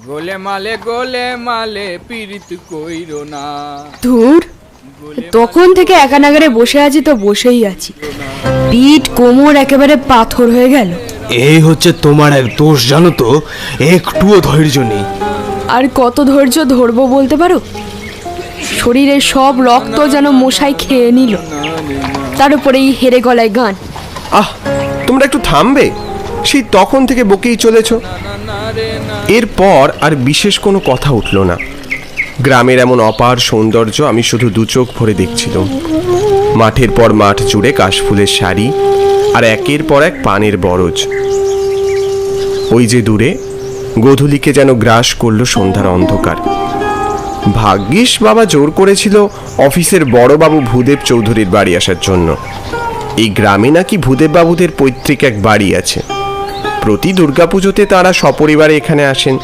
গোলে মালে পীড়িত কইরো না। ধুর, তখন থেকে একানাগারে বসে আছি তো বসেই আছি, পিঠ কোমর একেবারে পাথর হয়ে গেল। এই হচ্ছে তোমার এক দোষ, জানো তো, একটুও ধৈর্য নেই। আর কত ধৈর্য ধরবো বলতে পারো? শরীরের সব রক্ত যেন মশাই খেয়ে নিল, তার উপরে এই হেরে গলায় গান। তোমরা একটু থামবে? সেই তখন থেকে বকেই চলেছ। এরপর আর বিশেষ কোনো কথা উঠল না। গ্রামের এমন অপার সৌন্দর্য আমি শুধু দু চোখ ভরে দেখছিলাম। মাঠের পর মাঠ জুড়ে কাশফুলের শাড়ি আর একের পর এক পানের বরজ। ওই যে দূরে গোধূলিকে যেন গ্রাস করলো সন্ধ্যার অন্ধকার। ভাগ্যিস বাবা জোর করেছিল অফিসের বড়বাবু ভূদেব চৌধুরীর বাড়ি আসার জন্য। এই গ্রামে নাকি ভূদেব বাবুদের পৈতৃক এক বাড়ি আছে। প্রতি দুর্গাপুজোতে তাঁরা সপরিবারে এখানে আসেন,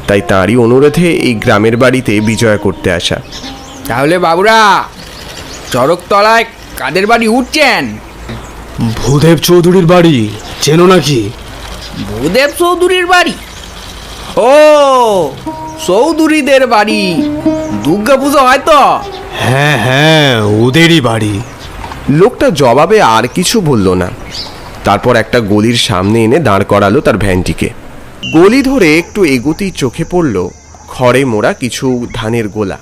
তাই তাঁরই অনুরোধে এই গ্রামের বাড়িতে বিজয়া করতে আসা। তাহলে বাবুরা, চড়কতলায় কাদের বাড়ি উঠছেন? ভূদেব চৌধুরীর বাড়ি চেনো নাকি? ভূদেব চৌধুরীর বাড়ি? ও, চৌধুরীদের বাড়ি। দুর্গা পুজো হয় তো? হ্যাঁ হ্যাঁ, ওদেরই বাড়ি। লোকটা জবাবে আর কিছু বলল না। তারপর একটা গলির সামনে এনে দাঁড় করালো তার ভ্যানটিকে। গলি ধরে একটু এগোতেই চোখে পড়ল খড়ে মোড়া কিছু ধানের গোলা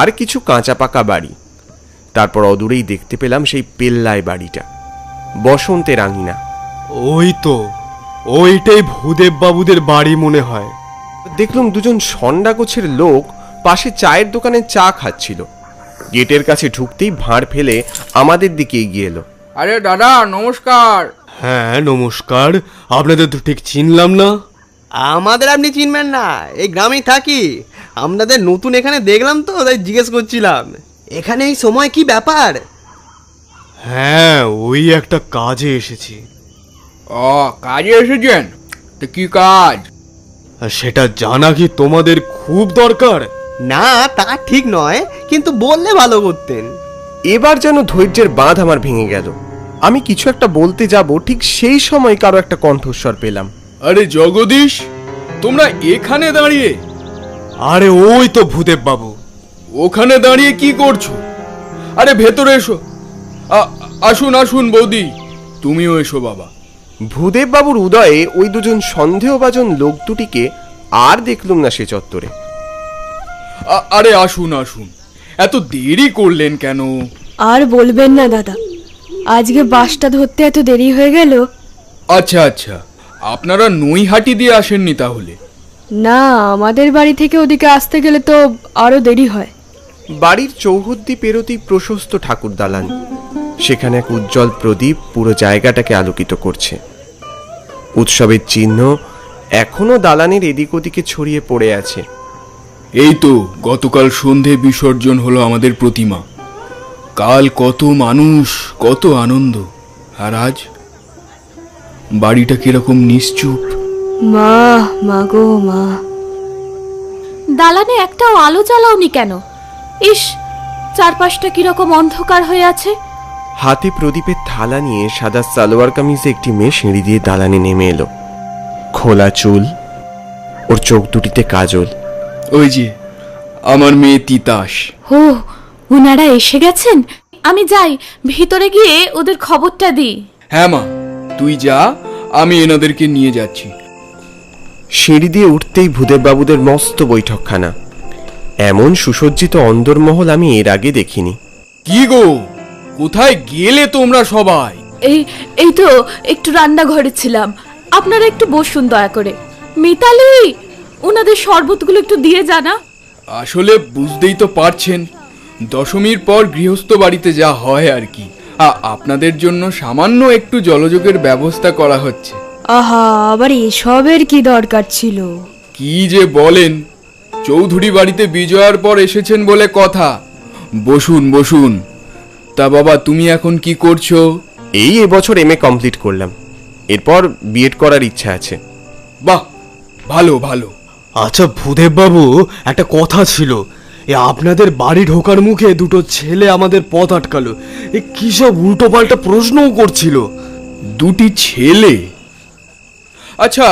আর কিছু কাঁচা পাকা বাড়ি। তারপর অদূরেই দেখতে পেলাম সেই পেল্লায় বাড়িটা, বসন্তের আঙিনা। ওই তো, ওইটাই ভূদেব বাবুদের বাড়ি মনে হয়। দেখলাম দুজন সন্ডা গোছের লোক পাশে চায়ের দোকানে চা খাচ্ছিল। গেটের কাছে ঢুকতেই ভাঁড় ফেলে আমাদের দিকে এগিয়ে এলো। আরে দাদা, নমস্কার। হ্যাঁ নমস্কার, আপনাদের তো ঠিক চিনলাম না। আমাদের আপনি চিনবেন না, এই গ্রামেই থাকি। আপনাদের নতুন এখানে দেখলাম তো, তাই জিজ্ঞেস করছিলাম এখানে এই সময় কি ব্যাপার। হ্যাঁ, ওই একটা কাজে এসেছি। ও, কাজে এসেছেন? তো কি কাজ? সেটা জানা কি তোমাদের খুব দরকার? না, তা ঠিক নয়, কিন্তু বললে ভালো করতেন। এবার যেন ধৈর্যের বাঁধ আমার ভেঙে গেল। আমি কিছু একটা বলতে যাব, ঠিক সেই সময় কারো একটা কণ্ঠস্বর পেলাম। আরে জগদীশ, তোমরা এখানে দাঁড়িয়ে? আরে ওই তো ভূদেব বাবু। ওখানে দাঁড়িয়ে কি করছো? আরে ভেতরে এসো। আসুন আসুন বৌদি, তুমিও এসো বাবা। ভূদেব বাবুর উদয়ে ওই দুজন সন্দেহভাজন লোক দুটিকে আর দেখলুম না সে চত্বরে। আরে আসুন আসুন, এত দেরি করলেন কেন? আর বলবেন না দাদা, আজকে বাসটা ধরতে এত দেরি হয়ে গেল। আচ্ছা আচ্ছা, আপনারা নৈহাটি দিয়ে আসেননি তাহলে? না, আমাদের বাড়ি থেকে ওদিকে আসতে গেলে তো আরো দেরি হয়। বাড়ির চৌহদ্দি পেরোতেই প্রশস্ত ঠাকুর দালান। সেখানে এক উজ্জ্বল প্রদীপ পুরো জায়গাটাকে আলোকিত করছে। উৎসবের চিহ্ন এখনো দালানের এদিক ওদিকে ছড়িয়ে পড়ে আছে। এই তো গতকাল সন্ধে বিসর্জন হলো আমাদের প্রতিমা। কাল কত মানুষ, কত আনন্দ। আর আজ বাড়িটা কিরকম নিশ্চুপ। মা, মা গো মা। দালানে একটাও আলো জ্বালাওনি কেন? ইস, চারপাশটা কিরকম অন্ধকার হয়ে আছে। হাতে প্রদীপের থালা নিয়ে সাদা সালোয়ার কামিজে একটি মেয়ে সিঁড়ি দিয়ে দালানে নেমে এলো। খোলা চুল, ওর চোখ দুটিতে কাজল। ওই যে আমার মেয়ে তিতাস। ও, ওনারা এসে গেছেন। আমি যাই, ভিতরে গিয়ে ওদের খবরটা দিই। হ্যাঁ মা, তুই যা, আমি এনাদেরকে নিয়ে যাচ্ছি। সিঁড়ি দিয়ে উঠতেই ভূদেব বাবুদের মস্ত বৈঠকখানা। এমন সুসজ্জিত অন্দরমহল আমি এর আগে দেখিনি। কি গো, কোথায় গেলে তোমরা সবাই? এই তো একটু রান্নাঘরে ছিলাম। আপনারা একটু বসুন দয়া করে। মিতালি, ওনাদের শরবতগুলো একটু দিয়ে জানা। আসলে বুঝতেই তো পারছেন, দশমীর পর গৃহস্থ বাড়িতে যা হয় আর কি। আপনাদের জন্য সামান্য একটু জলযোগের ব্যবস্থা করা হচ্ছে। আহা, আবার এসবের কি দরকার ছিল? কি যে বলেন, চৌধুরী বাড়িতে বিজয়ার পর এসেছেন বলে কথা। বসুন বসুন। তা বাবা, তুমি এখন কি করছো? এই এবছর MA কমপ্লিট করলাম, এরপর বিএড করার ইচ্ছা আছে। বাহ, ভালো ভালো। আচ্ছা ভূদেব বাবু, একটা কথা ছিল। আপনাদের বাড়ি ঢোকার মুখে দুটো ছেলে আমাদের পথ আটকালো। কি সব উল্টো পাল্টা প্রশ্নও করছিল। দুটি ছেলে? আচ্ছা,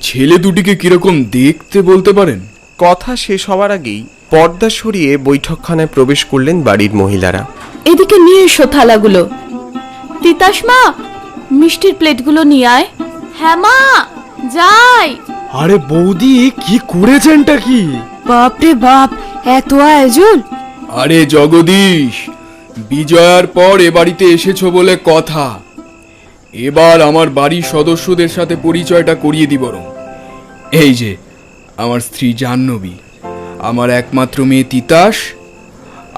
ছেলে দুটিকে কিরকম দেখতে বলতে পারেন? কথা শেষ হওয়ার আগেই পর্দা সরিয়ে বৈঠকখানায় প্রবেশ করলেন বাড়ির মহিলারা। এদিকে নিয়ে এসো থালাগুলো। তিতাস মা, মিষ্টির প্লেটগুলো নিয়ে আয়। হ্যাঁ মা, যাই। আরে বৌদি, কি করেছেনটা কি? বাপরে বাপ, এত আয়োজন! আরে জগদীশ, বিজয়ার পর এ বাড়িতে এসেছো বলে কথা। এবার আমার বাড়ির সদস্যদের সাথে পরিচয়টা করিয়ে দি বরং। এই যে আমার স্ত্রী জাহ্নবী, আমার একমাত্র মেয়ে তিতাস,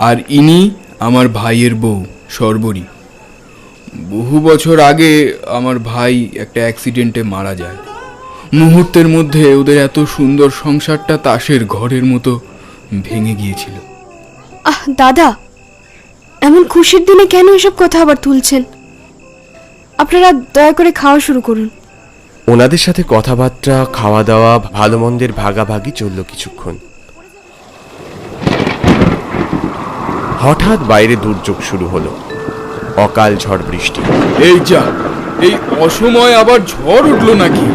আর ইনি আমার ভাইয়ের বউ শর্বরী। বহু বছর আগে আমার ভাই একটা অ্যাক্সিডেন্টে মারা যায়। মুহূর্তের মধ্যে ওদের এত সুন্দর সংসারটা তাসের ঘরের মতো ভেঙে গিয়েছিল। আহ দাদা, এমন খুশির দিনে কেন এসব কথা আবার তুলছেন? আপনারা দয়া করে খাওয়া শুরু করুন। ওনাদের সাথে কথাবার্তা, খাওয়া দাওয়া, ভালো মন্দের ভাগাভাগি চলল কিছুক্ষণ। হঠাৎ বাইরে দুর্যোগ শুরু হলো, অকাল ঝড় বৃষ্টি। এই যা, এই অসময় আবার ঝড় উঠলো নাকি?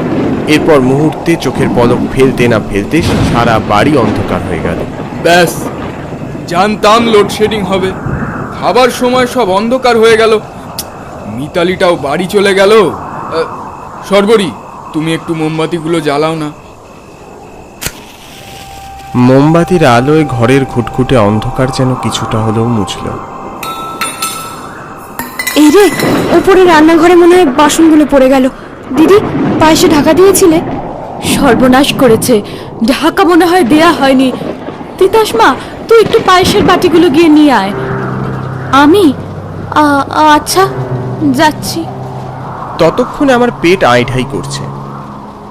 এরপর মুহূর্তে চোখের পলক ফেলতে না ফেলতে সারা বাড়ি অন্ধকার হয়ে গেল। ব্যাস, জানতাম লোডশেডিং হবে। খাবার সময় সব অন্ধকার হয়ে গেল। মিতালিটাও বাড়ি চলে গেল। শর্বরী, তুমি একটু মোমবাতিগুলো জ্বালাও না। মোমবাতির আলোয় ঘরের ঘুটঘুটে অন্ধকার যেন কিছুটা হলেও মুছল। এই রে, ওপরে রান্নাঘরে মনে হয় বাসনগুলো পড়ে গেল। দিদি, পায়েসে ঢাকা দিয়েছিলে? সর্বনাশ করেছে, ঢাকা মনে হয় দেয়া হয়নি। তিতাস মা, তুই একটু পায়েসের বাটিগুলো গিয়ে নিয়ে আয়। আমি আচ্ছা, যাচ্ছি। ততক্ষণে আমার পেট আইঢাই করছে।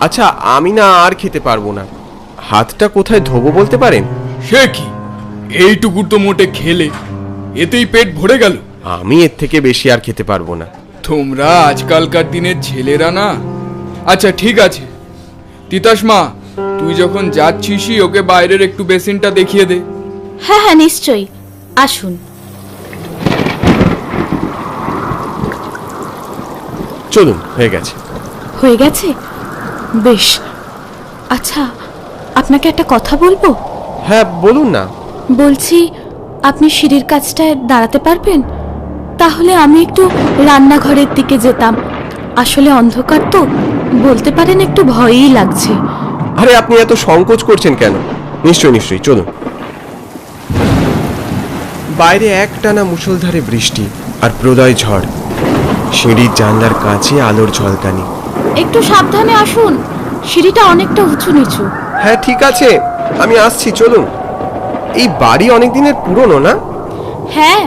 আচ্ছা, আমি না আর খেতে পারবো না। হাতটা কোথায় ধোবো বলতে পারেন? সে কি, এইটুকুর তো মোটে খেলে, এতেই পেট ভরে গেল। আমি এর থেকে বেশি আর খেতে পারবো না। তোমরা আজকালকার দিনের ছেলেরা না। আচ্ছা ঠিক আছে, তিতাস মা, তুই যখন যাচ্ছিসই ওকে বাইরের একটু বেসিনটা দেখিয়ে দে। হ্যাঁ হ্যাঁ, নিশ্চয়ই, আসুন। চলুন, হয়ে গেছে। হয়ে গেছে? বেশ। আচ্ছা, আপনাকে একটা কথা বলবো? হ্যাঁ, বলুন না। বলছি, আপনি সিঁড়ির কাছটায় দাঁড়াতে পারবেন? তাহলে আমি একটু রান্নাঘরের দিকে যেতাম। আসলে অন্ধকার তো, বলতে পারেন একটু ভয়ই লাগছে। আরে, আপনি এত সংকোচ করছেন কেন? নিশ্চয়ই নিশ্চয়ই, চলুন। বাইরে একটানা মুষলধারে বৃষ্টি আর প্রলয় ঝড়। সিঁড়ির জানলার কাছে আলোর ঝলকানি। একটু সাবধানে আসুন, সিঁড়িটা অনেকটা উঁচু নিচু। হ্যাঁ ঠিক আছে, আমি আসছি, চলুন। এই বাড়ি অনেক দিনের পুরনো না? হ্যাঁ,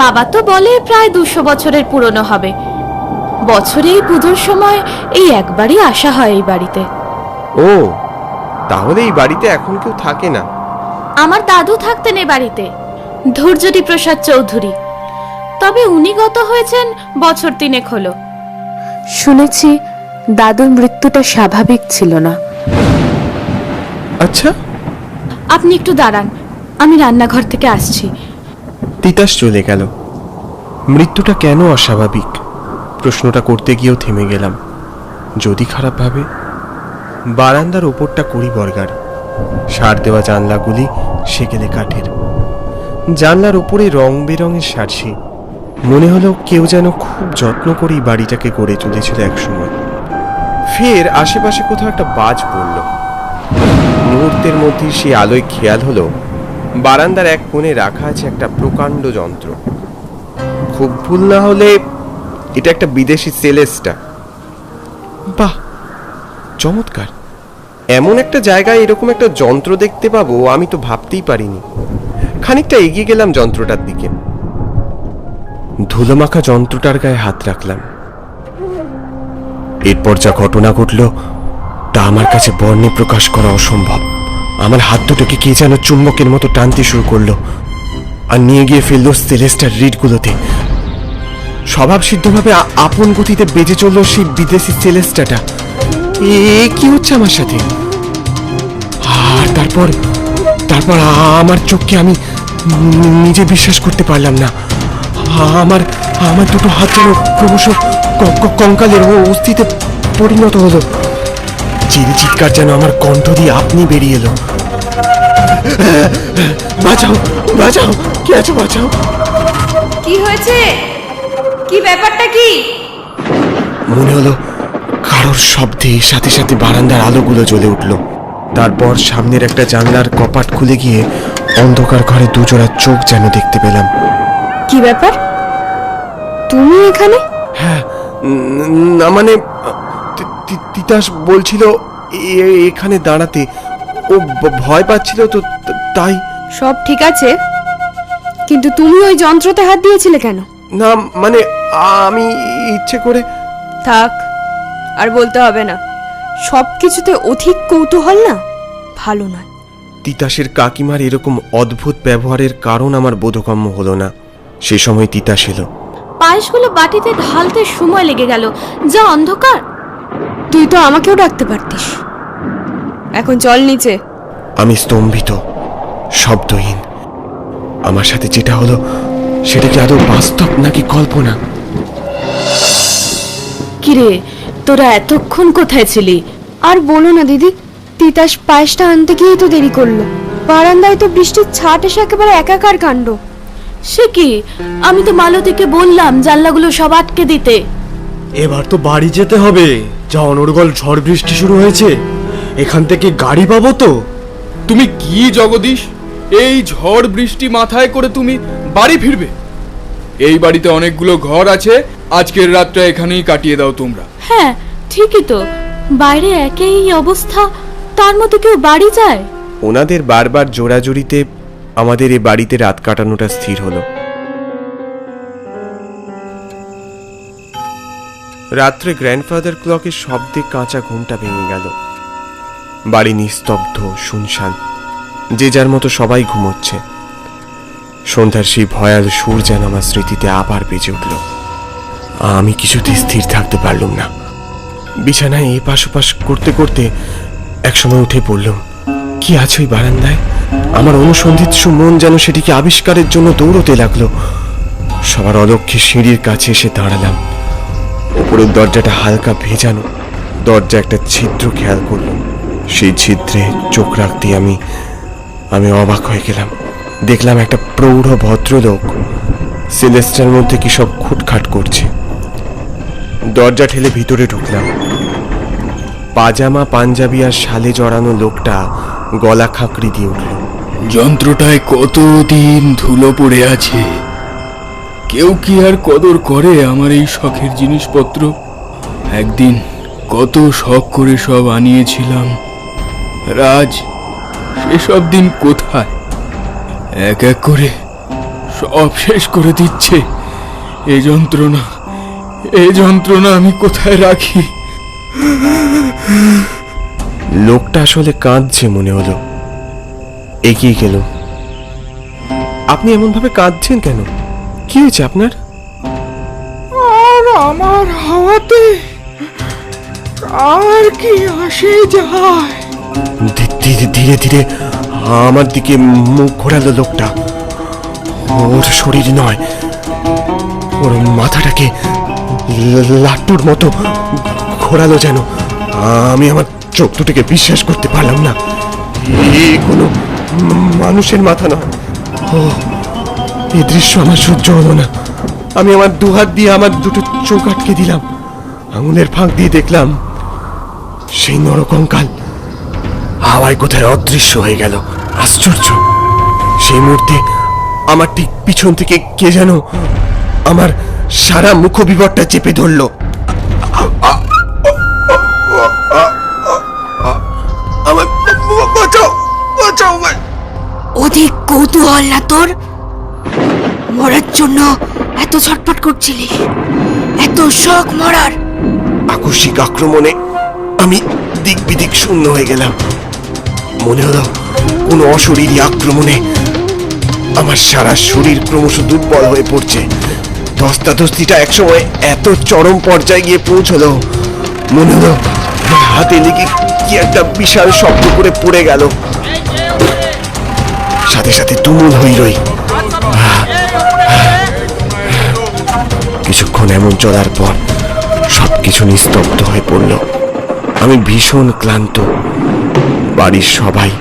বাবা তো বলে প্রায় 200 বছরের পুরনো হবে। বছরে এই পুজোর সময় এই একবারই আসা হয় এই বাড়িতে। ও, তাহলে এই বাড়িতে এখন কেউ থাকে না? আমার দাদু থাকতেন এ বাড়িতে, ধৈর্যদী প্রসাদ চৌধুরী। তবে উনি গত হয়েছেন বছর 3 হলো। শুনেছি দাদুর মৃত্যুটা স্বাভাবিক ছিল না। আচ্ছা। আপনি একটু দাঁড়ান, আমি রান্নাঘর থেকে আসছি। তিতাস চলে গেল। মৃত্যুটা কেন অস্বাভাবিক প্রশ্নটা করতে গিয়েও থেমে গেলাম। যদি খারাপ ভাবে। বারান্দার ওপরটা কড়ি বর্গার, সার দেওয়া জানলাগুলি সেকেলে কাঠের। জানলার উপরে রং বেরঙের সারসি। মনে হলো কেউ যেন খুব যত্ন করেই বাড়িটাকে গড়ে তুলেছিল একসময়। ফের আশেপাশে কোথাও একটা বাজ পড়ল। মুহূর্তের মধ্যে সেই আলোয় খেয়াল হলো বারান্দার এক কোণে রাখা আছে একটা প্রকাণ্ড যন্ত্র। খুব ভুল না হলে এটা একটা বিদেশি সেলেস্টা। বাহ, চমৎকার! এমন একটা জায়গায় এরকম একটা যন্ত্র দেখতে পাবো আমি তো ভাবতেই পারিনি। খানিকটা এগিয়ে গেলাম যন্ত্রটার দিকে। ধুলোমাখা যন্ত্রটার গায়ে হাত রাখলাম। এরপর যা ঘটনা ঘটল তা আমার কাছে বর্ণে প্রকাশ করা অসম্ভব। আমার হাত দুটোকে কে যেন চুম্বকের মতো টানতে শুরু করলো আর নিয়ে গিয়ে ফেললো সেলেস্টার রিডগুলোতে। স্বভাব সিদ্ধভাবে আপন গতিতে বেজে চললো সেই বিদেশি সেলেস্টাটা। কি হচ্ছে আমার সাথে? আর তারপর আমার চোখকে আমি নিজে বিশ্বাস করতে পারলাম না। আমার দুটো হাত যেন ক্রমশ কঙ্কালের অস্থিতে পরিণত হলো। চিৎকার যেন আমার কণ্ঠ দিয়ে আপনি বেরিয়ে এলো। বাঁচাও, বাঁচাও, কে আছো, বাঁচাও। কি হয়েছে? কি ব্যাপারটা কি? মনে হলো কারোর শব্দে সাথে সাথে বারান্দার আলোগুলো জ্বলে উঠল। তারপর সামনের একটা জানলার কপাট খুলে গিয়ে অন্ধকার ঘরে দুজোড়া চোখ যেন দেখতে পেলাম। কি ব্যাপার? তুমি এখানে? হ্যাঁ, না মানে তিতাস বলছিল এখানে দাঁড়াতে, ও ভয় পাচ্ছিল তো তাই। সব ঠিক আছে, কিন্তু তুমি ওই যন্ত্রতে হাত দিয়েছিলে কেন? না মানে আমি ইচ্ছে করে। থাক, আর বলতে হবে না। সব কিছুতে অধিক কৌতূহল না ভালো নয়। তিতাসের কাকিমার এরকম অদ্ভুত ব্যবহারের কারণ আমার বোধগম্য হলো না। সে সময় তিতাস এলো। পায়েসগুলো বাটিতে ঢালতে সময় লেগে গেল, যা অন্ধকার। তুই তো আমাকেও ডাকতে পারতিস। এখন চল নিচে। আমি স্তম্ভিত, শব্দহীন। আমার সাথে যেটা হলো সেটা কি আদৌ বাস্তব নাকি কল্পনা? কিরে, তোরা এতক্ষণ কোথায় ছিলি? আর বলো না দিদি, তিতাস পায়েসটা আনতে গিয়েই তো দেরি করলো। বারান্দায় তো বৃষ্টির ছাট এসে একেবারে একাকার কাণ্ড। সে কি, আমি তো মালতীকে বললাম জানলাগুলো সব আটকে দিতে। এবার তো বাড়ি যেতে হবে, যা অনর্গল ঝড় বৃষ্টি শুরু হয়েছে। এখান থেকে গাড়ি পাবো তো? তুমি কি জগদীশ, এই ঝড় বৃষ্টি মাথায় করে তুমি বাড়ি ফিরবে? এই বাড়িতে অনেকগুলো ঘর আছে, আজকের রাতটা এখানেই কাটিয়ে দাও তোমরা। হ্যাঁ ঠিকই তো, বাইরে একই অবস্থা, তার মধ্যে কেউ বাড়ি যায়? ওনাদের বারবার জোড়াজুড়িতে আমাদের এই বাড়িতে রাত কাটানোটা স্থির হলো। রাত্রে গ্র্যান্ডফাদার ক্লকের শব্দে কাঁচা ঘুমটা ভেঙে গেল। বাড়ি নিস্তব্ধ, শুনশান, যে যার মতো সবাই ঘুমোচ্ছে। সন্ধ্যার সেই ভয়াল সুর যেন আমার স্মৃতিতে আবার বেজে উঠল। আমি কিছুতে স্থির থাকতে পারলাম না। বিছানায় এপাশ ওপাশ করতে করতে একসময় উঠে পড়লাম। কি আছে ওই বারান্দায়? আমার অনুসন্ধিৎসু মন যেন সেটিকে আবিষ্কারের জন্য দৌড়তে লাগলো। সবার অলক্ষ্যে সিঁড়ির কাছে এসে দাঁড়ালাম। উপরের দরজাটা হালকা ভেজানো, দরজা একটা ছিদ্র খেয়াল করলাম। সেই ছিদ্রে চোখ রাখতে আমি অবাক হয়ে গেলাম। দেখলাম একটা প্রৌঢ় ভদ্রলোক সিলেস্টার মধ্যে কি সব খুটখাট করছে। দরজা ঠেলে ভিতরে ঢুকলাম। পাজামা পাঞ্জাবি আর শালে জড়ানো লোকটা গলা খাঁকড়ি দিয়ে উঠল। যন্ত্রটায় কতদিন ধুলো পড়ে আছে, কেউ কি আর কদর করে আমার এই শখের জিনিসপত্র? একদিন কত শখ করে সব আনিয়েছিলাম, রাজ সেসব দিন কোথায়? এক এক করে সব শেষ করে দিচ্ছে। এই যন্ত্রণা আমি কোথায় রাখি? লোকটা আসলে কাঁদছে মনে হলো। এগিয়ে গেল। আপনি এমন ভাবে কাঁদছেন কেন? কি হয়েছে আপনার? আর আমার হাওয়াতে আর কি আসে যায়? ধীরে ধীরে ধীরে আমার দিকে মুখ ঘোরালো লোকটা। ওর শরীর নয়, ওর মাথাটাকে লাট্টুর মতো ঘোরালো যেন। আমি আমার চোখ দুটোকে বিশ্বাস করতে পারলাম না। এই কোনো মানুষের মাথা নয়। ও, এই দৃশ্য আমার সহ্য হলো না। আমি আমার দুহাত দিয়ে আমার দুটো চোখ আটকে দিলাম। আঙুলের ফাঁক দিয়ে দেখলাম সেই নরকঙ্কাল হাওয়ায় কোথায় অদৃশ্য হয়ে গেল। আশ্চর্য! সেই মুহূর্তে আমার ঠিক পিছন থেকে কে যেন আমার সারা মুখবিবরটা চেপে ধরল। অধিক কৌতূহল না তোর? মরার জন্য এত ছটফট করছিলিস, এত শখ মরার? আকস্মিক আক্রমণে আমি দিক বিদিক শূন্য হয়ে গেলাম। মনে হলো কোনো অশরীরী আক্রমণে আমার সারা শরীর ক্রমশ দুর্বল হয়ে পড়ছে। ধস্তাধস্তিটা একসময় এত চরম পর্যায়ে গিয়ে পৌঁছলো, মনে হলো হাতে লেগে কি একটা বিশাল শব্দ করে পড়ে গেল। সাথে সাথে তুমুল হইরই। কিছুক্ষণ এমন চলার পর সবকিছু নিস্তব্ধ হয়ে পড়ল। আমি ভীষণ ক্লান্ত। বাড়ির সবাই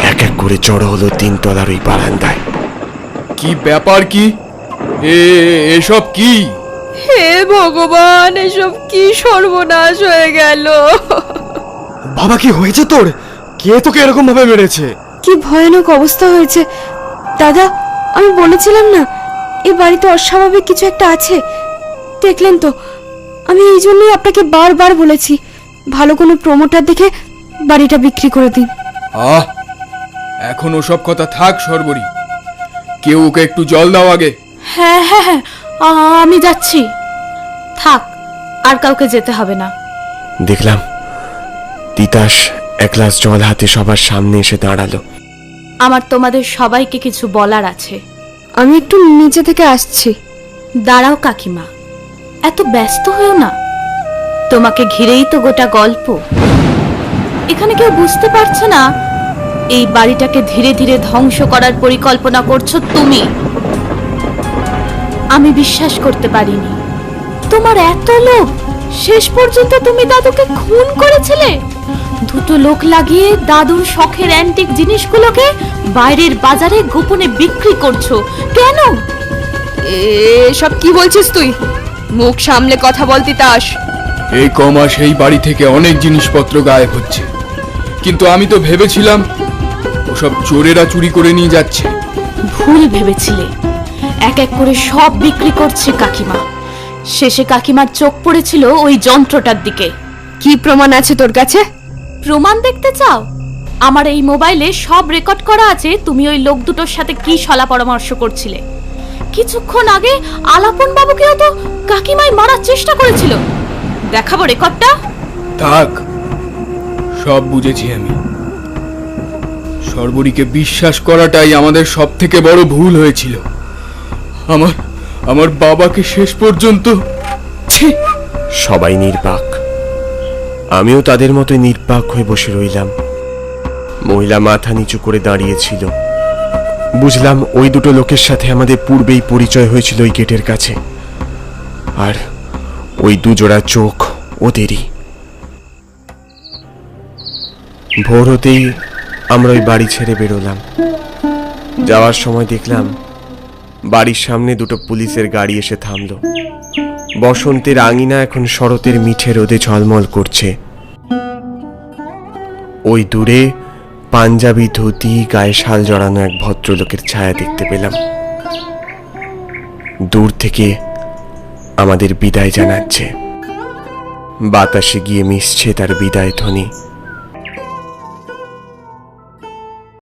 এক এক করে জড়ো হলো 3 তলার ওই বারান্দায়। কি ব্যাপার কি এসব কি? হে ভগবান, এসব কি সর্বনাশ হয়ে গেল! বাবা কি হয়েছে তোর? কে তোকে এরকম ভাবে মেরেছে? কি ভয়ানক অবস্থা হয়েছে দাদা। আমি বলেছিলাম না এই বাড়িতে অস্বাভাবিক কিছু একটা আছে। দেখলেন তো, আমি এই জন্যই আপনাকে বারবার বলেছি ভালো কোনো প্রমোটার দেখে বাড়িটা বিক্রি করে দিন। এখন ওসব কথা থাক সর্বরী, কেউ ওকে একটু জল দাও আগে। হ্যাঁ হ্যাঁ হ্যাঁ, আমি যাচ্ছি। থাক, আর কাউকে যেতে হবে না। দেখলাম তিতাস এক গ্লাস জল হাতে সবার সামনে এসে দাঁড়ালো। আমার তোমাদের সবাইকে কিছু বলার আছে। আমি একটু নিচে থেকে আসছি। দাঁড়াও কাকিমা, এত ব্যস্ত হয়েও না। তোমাকে ঘিরেই তো গোটা গল্প। এখানে কেউ বুঝতে পারছে না এই বাড়িটাকে ধীরে ধীরে ধ্বংস করার পরিকল্পনা করছো তুমি। আমি বিশ্বাস করতে পারিনি তোমার এত লোভ। শেষ পর্যন্ত তুমি দাদুকে খুন করেছিলে। 2 লোক লাগিয়ে দাদুর শখের অ্যান্টিক জিনিসগুলোকে বাইরের বাজারে গোপনে বিক্রি করছো কেন? এসব কি বলছিস তুই? মুখ সামলে কথা বল তিতাস। এই কমাস এই বাড়ি থেকে অনেক জিনিসপত্র গায়েব হচ্ছে, কিন্তু আমি তো ভেবেছিলাম ওসব চোরেরা চুরি করে নিয়ে যাচ্ছে। ভুল ভেবেছিলে। এক এক করে সব বিক্রি করছে কাকিমা। শেষে কাকিমার চোখ পড়েছিল ওই যন্ত্রটার দিকে। কি প্রমাণ আছে তোর কাছে? প্রমাণ দেখতে চাও? আমার এই মোবাইলে সব রেকর্ড করা আছে তুমি ওই লোক দুটোর সাথে কি শলা পরামর্শ করছিলে। কিছুক্ষণ আগে আলাপন বাবুকেও তো কাকিমাই মারার চেষ্টা করেছিল। দেখাবো রেকর্ডটা? থাক, সব বুঝেছি আমি। সর্বরীকে বিশ্বাস করাটাই আমাদের সব থেকে বড় ভুল হয়েছিল। আমার বাবাকে শেষ পর্যন্ত। সবাই নির্বাক, আমিও তাদের মতো নির্বাক হয়ে বসে রইলাম। মহিলা মাথা নিচু করে দাঁড়িয়েছিল। বুঝলাম ওই 2 লোকের সাথে আমাদের পূর্বেই পরিচয় হয়েছিল ওই গেটের কাছে, আর ওই 2 জোড়া চোখ ওদেরই। ভোর হতেই আমরা ওই বাড়ি ছেড়ে বেরোলাম। যাওয়ার সময় দেখলাম বাড়ির সামনে 2 পুলিশের গাড়ি এসে থামলো। বসন্তের আঙিনা এখন শরতের মিঠে রোদে ঝলমল করছে। ওই দূরে পাঞ্জাবি ধুতি, গায়ে শাল জড়ানো এক ভদ্রলোকের ছায়া দেখতে পেলাম। দূর থেকে আমাদের বিদায় জানাচ্ছে। বাতাসে গিয়ে মিশছে তার বিদায় ধ্বনি।